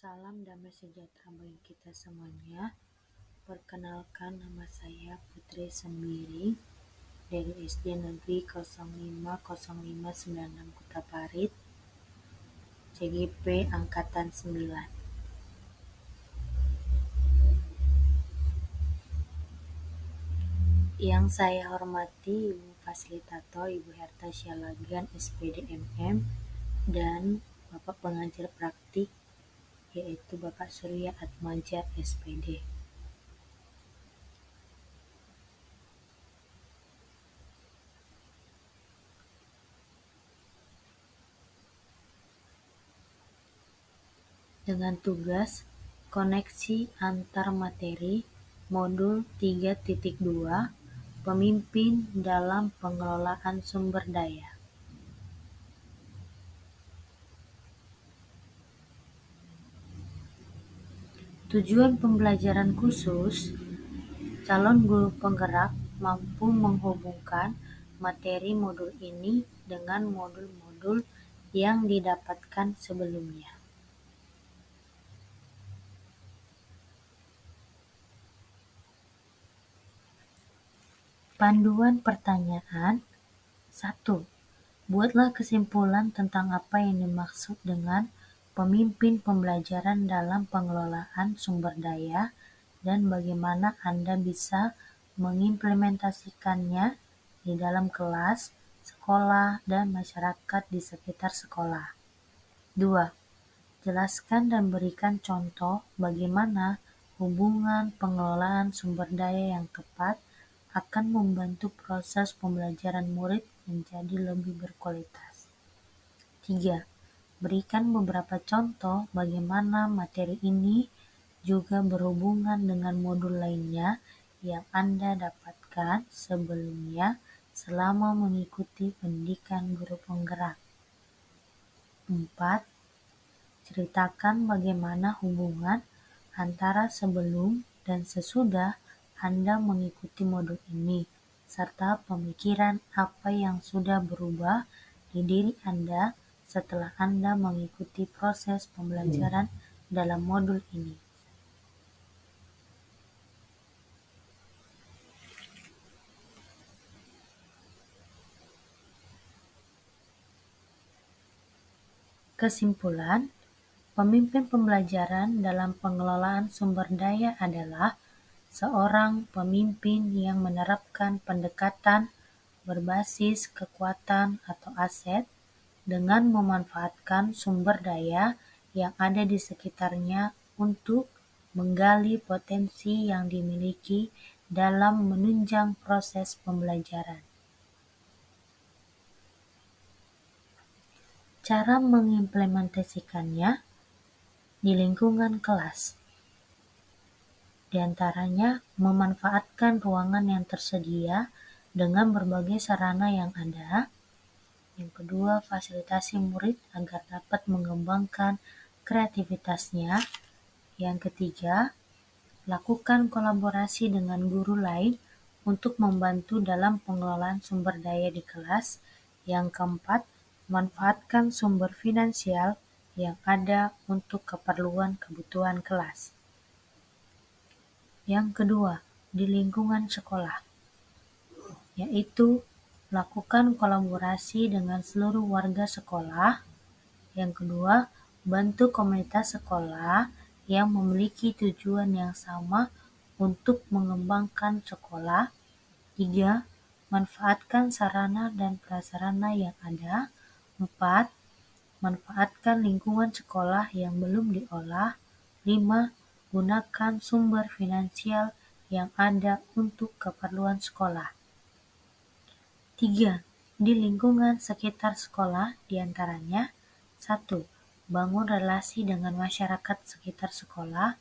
Salam damai sejahtera bagi kita semuanya. Perkenalkan, nama saya Putri Sembiring dari SD Negeri 050596 Kota Parit, CGP Angkatan 9. Yang saya hormati Ibu Fasilitator Ibu Herta Syalagian SPD MM dan Bapak Pengajar Praktik yaitu Bapak Surya Atmaja SPD. Dengan tugas koneksi antar materi modul 3.2 Pemimpin dalam pengelolaan sumber daya. Tujuan pembelajaran khusus, calon guru penggerak mampu menghubungkan materi modul ini dengan modul-modul yang didapatkan sebelumnya. Panduan pertanyaan 1. Buatlah kesimpulan tentang apa yang dimaksud dengan pemimpin pembelajaran dalam pengelolaan sumber daya dan bagaimana Anda bisa mengimplementasikannya di dalam kelas, sekolah, dan masyarakat di sekitar sekolah. 2. Jelaskan dan berikan contoh bagaimana hubungan pengelolaan sumber daya yang tepat akan membantu proses pembelajaran murid menjadi lebih berkualitas. 3. Berikan beberapa contoh bagaimana materi ini juga berhubungan dengan modul lainnya yang Anda dapatkan sebelumnya selama mengikuti pendidikan guru penggerak. 4. Ceritakan bagaimana hubungan antara sebelum dan sesudah Anda mengikuti modul ini, serta pemikiran apa yang sudah berubah di diri Anda setelah Anda mengikuti proses pembelajaran dalam modul ini. Kesimpulan, pemimpin pembelajaran dalam pengelolaan sumber daya adalah seorang pemimpin yang menerapkan pendekatan berbasis kekuatan atau aset dengan memanfaatkan sumber daya yang ada di sekitarnya untuk menggali potensi yang dimiliki dalam menunjang proses pembelajaran. Cara mengimplementasikannya di lingkungan kelas. Di antaranya, memanfaatkan ruangan yang tersedia dengan berbagai sarana yang ada. Yang kedua, fasilitasi murid agar dapat mengembangkan kreativitasnya. Yang ketiga, lakukan kolaborasi dengan guru lain untuk membantu dalam pengelolaan sumber daya di kelas. Yang keempat, manfaatkan sumber finansial yang ada untuk kebutuhan kelas. Yang kedua, di lingkungan sekolah, yaitu lakukan kolaborasi dengan seluruh warga sekolah. Yang kedua, bantu komunitas sekolah yang memiliki tujuan yang sama untuk mengembangkan sekolah. 3. Manfaatkan sarana dan prasarana yang ada. 4. Manfaatkan lingkungan sekolah yang belum diolah. 5. Gunakan sumber finansial yang ada untuk keperluan sekolah. 3. Di lingkungan sekitar sekolah diantaranya 1. Bangun relasi dengan masyarakat sekitar sekolah.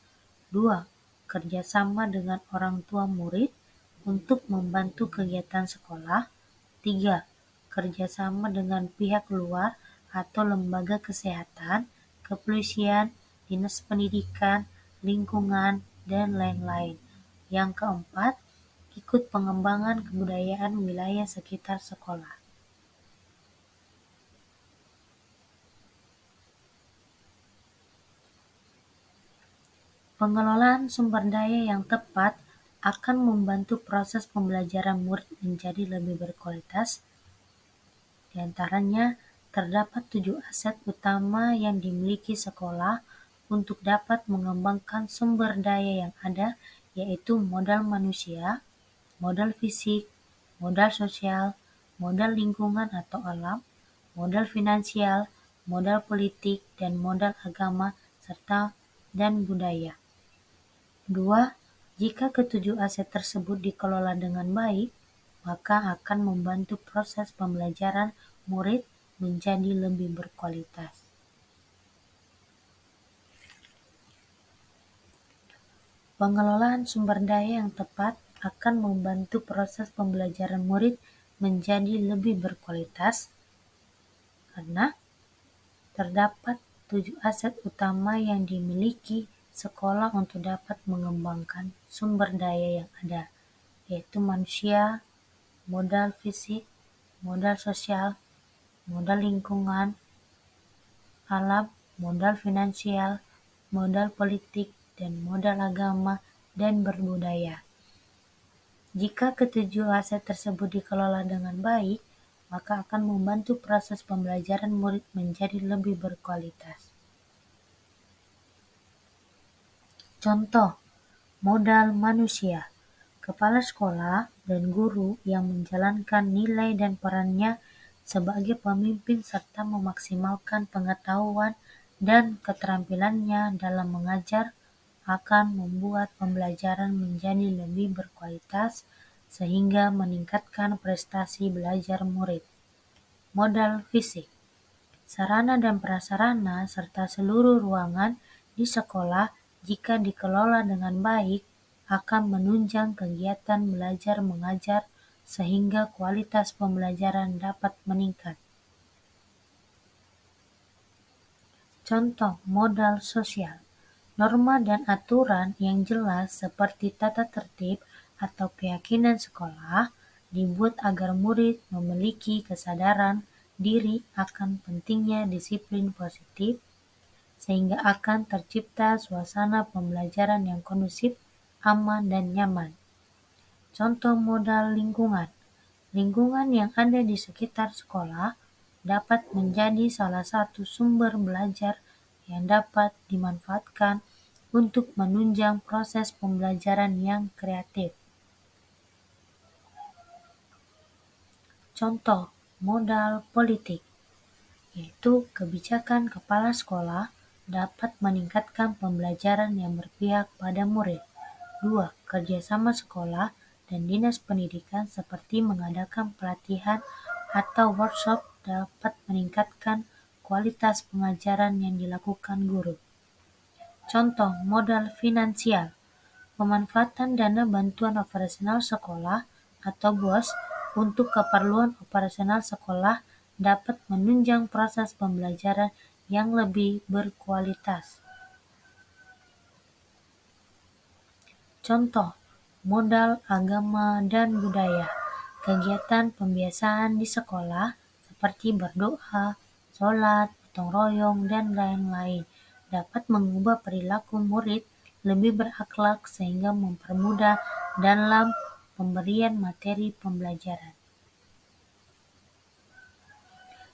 2. Kerjasama dengan orang tua murid untuk membantu kegiatan sekolah. 3. Kerjasama dengan pihak luar atau lembaga kesehatan, kepolisian, dinas pendidikan, lingkungan, dan lain-lain. Yang keempat, ikut pengembangan kebudayaan wilayah sekitar sekolah. Pengelolaan sumber daya yang tepat akan membantu proses pembelajaran murid menjadi lebih berkualitas. Di antaranya, terdapat 7 aset utama yang dimiliki sekolah untuk dapat mengembangkan sumber daya yang ada, yaitu modal manusia, modal fisik, modal sosial, modal lingkungan atau alam, modal finansial, modal politik, dan modal agama serta dan budaya. 2. Jika ketujuh aset tersebut dikelola dengan baik, maka akan membantu proses pembelajaran murid menjadi lebih berkualitas. Pengelolaan sumber daya yang tepat akan membantu proses pembelajaran murid menjadi lebih berkualitas karena terdapat 7 aset utama yang dimiliki sekolah untuk dapat mengembangkan sumber daya yang ada, yaitu manusia, modal fisik, modal sosial, modal lingkungan, alam, modal finansial, modal politik, dan modal agama dan berbudaya. Jika ketujuh aset tersebut dikelola dengan baik, maka akan membantu proses pembelajaran murid menjadi lebih berkualitas. Contoh, modal manusia. Kepala sekolah dan guru yang menjalankan nilai dan perannya sebagai pemimpin serta memaksimalkan pengetahuan dan keterampilannya dalam mengajar akan membuat pembelajaran menjadi lebih berkualitas sehingga meningkatkan prestasi belajar murid. Modal fisik. Sarana dan prasarana serta seluruh ruangan di sekolah jika dikelola dengan baik akan menunjang kegiatan belajar mengajar sehingga kualitas pembelajaran dapat meningkat. Contoh modal sosial. Norma dan aturan yang jelas seperti tata tertib atau keyakinan sekolah dibuat agar murid memiliki kesadaran diri akan pentingnya disiplin positif, sehingga akan tercipta suasana pembelajaran yang kondusif, aman, dan nyaman. Contoh modal lingkungan. Lingkungan yang ada di sekitar sekolah dapat menjadi salah satu sumber belajar yang dapat dimanfaatkan untuk menunjang proses pembelajaran yang kreatif. Contoh modal politik, yaitu kebijakan kepala sekolah dapat meningkatkan pembelajaran yang berpihak pada murid. 2. Kerjasama sekolah dan dinas pendidikan seperti mengadakan pelatihan atau workshop dapat meningkatkan kualitas pengajaran yang dilakukan guru. Contoh modal finansial, pemanfaatan dana bantuan operasional sekolah atau BOS untuk keperluan operasional sekolah dapat menunjang proses pembelajaran yang lebih berkualitas. Contoh, modal agama dan budaya. Kegiatan pembiasaan di sekolah seperti berdoa, sholat, gotong royong, dan lain-lain dapat mengubah perilaku murid lebih berakhlak sehingga mempermudah dalam pemberian materi pembelajaran.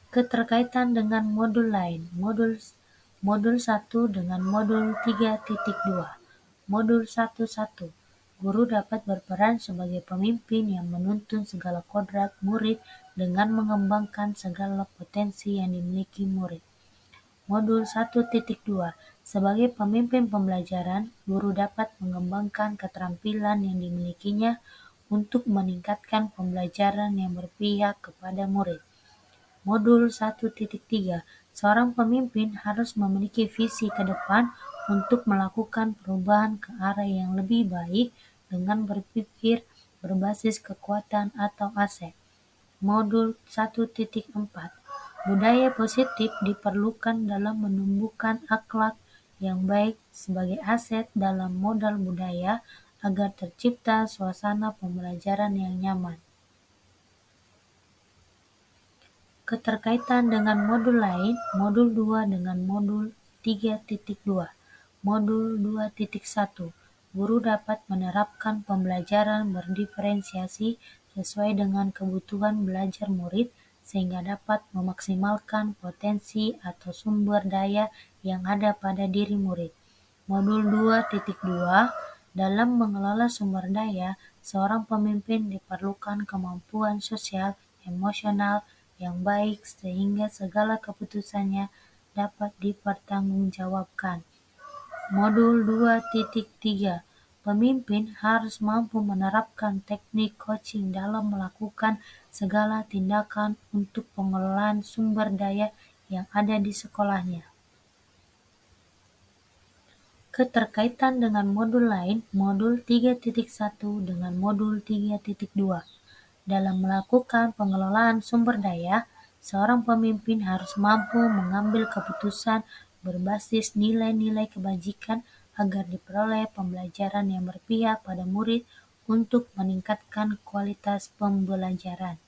Keterkaitan dengan modul lain, modul 1 dengan modul 3.2. Modul 1.1. Guru dapat berperan sebagai pemimpin yang menuntun segala kodrat murid dengan mengembangkan segala potensi yang dimiliki murid. Modul 1.2. Sebagai pemimpin pembelajaran, guru dapat mengembangkan keterampilan yang dimilikinya untuk meningkatkan pembelajaran yang berpihak kepada murid. Modul 1.3. Seorang pemimpin harus memiliki visi ke depan untuk melakukan perubahan ke arah yang lebih baik dengan berpikir berbasis kekuatan atau aset. Modul 1.4. Budaya positif diperlukan dalam menumbuhkan akhlak yang baik sebagai aset dalam modal budaya agar tercipta suasana pembelajaran yang nyaman. Keterkaitan dengan modul lain, modul 2 dengan modul 3.2. Modul 2.1 Guru dapat menerapkan pembelajaran berdiferensiasi sesuai dengan kebutuhan belajar murid sehingga dapat memaksimalkan potensi atau sumber daya yang ada pada diri murid. Modul 2.2 Dalam mengelola sumber daya, seorang pemimpin diperlukan kemampuan sosial, emosional yang baik sehingga segala keputusannya dapat dipertanggungjawabkan. Modul 2.3 Pemimpin harus mampu menerapkan teknik coaching dalam melakukan segala tindakan untuk pengelolaan sumber daya yang ada di sekolahnya. Keterkaitan dengan modul lain, modul 3.1 dengan modul 3.2. Dalam melakukan pengelolaan sumber daya, seorang pemimpin harus mampu mengambil keputusan berbasis nilai-nilai kebajikan agar diperoleh pembelajaran yang berpihak pada murid untuk meningkatkan kualitas pembelajaran.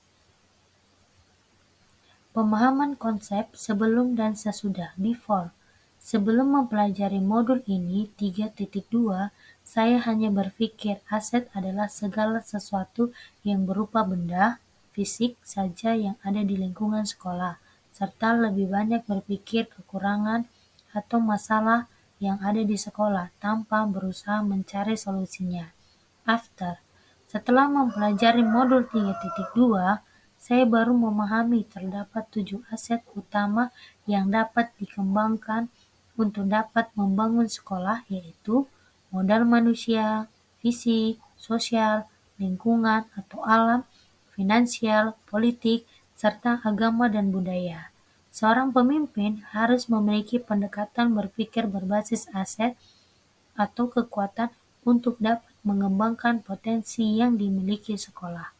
Pemahaman konsep sebelum dan sesudah (before). Sebelum mempelajari modul ini 3.2, saya hanya berpikir aset adalah segala sesuatu yang berupa benda, fisik saja yang ada di lingkungan sekolah, serta lebih banyak berpikir kekurangan atau masalah yang ada di sekolah tanpa berusaha mencari solusinya. Setelah mempelajari modul 3.2, saya baru memahami terdapat 7 aset utama yang dapat dikembangkan untuk dapat membangun sekolah, yaitu modal manusia, visi, sosial, lingkungan atau alam, finansial, politik, serta agama dan budaya. Seorang pemimpin harus memiliki pendekatan berpikir berbasis aset atau kekuatan untuk dapat mengembangkan potensi yang dimiliki sekolah.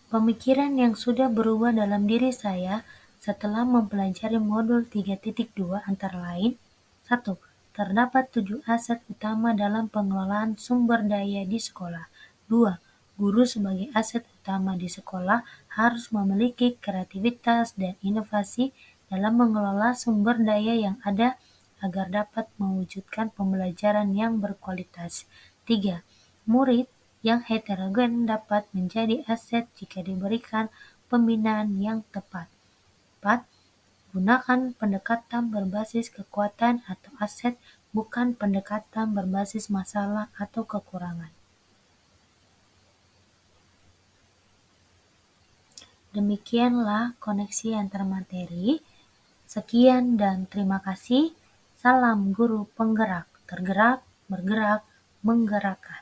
Pemikiran yang sudah berubah dalam diri saya setelah mempelajari modul 3.2 antara lain: 1. Terdapat 7 aset utama dalam pengelolaan sumber daya di sekolah. 2. Guru sebagai aset utama di sekolah harus memiliki kreativitas dan inovasi dalam mengelola sumber daya yang ada agar dapat mewujudkan pembelajaran yang berkualitas. 3. Murid yang heterogen dapat menjadi aset jika diberikan pembinaan yang tepat. 4. Gunakan pendekatan berbasis kekuatan atau aset, bukan pendekatan berbasis masalah atau kekurangan. Demikianlah koneksi antar materi. Sekian dan terima kasih. Salam guru penggerak, tergerak, bergerak, menggerakkan.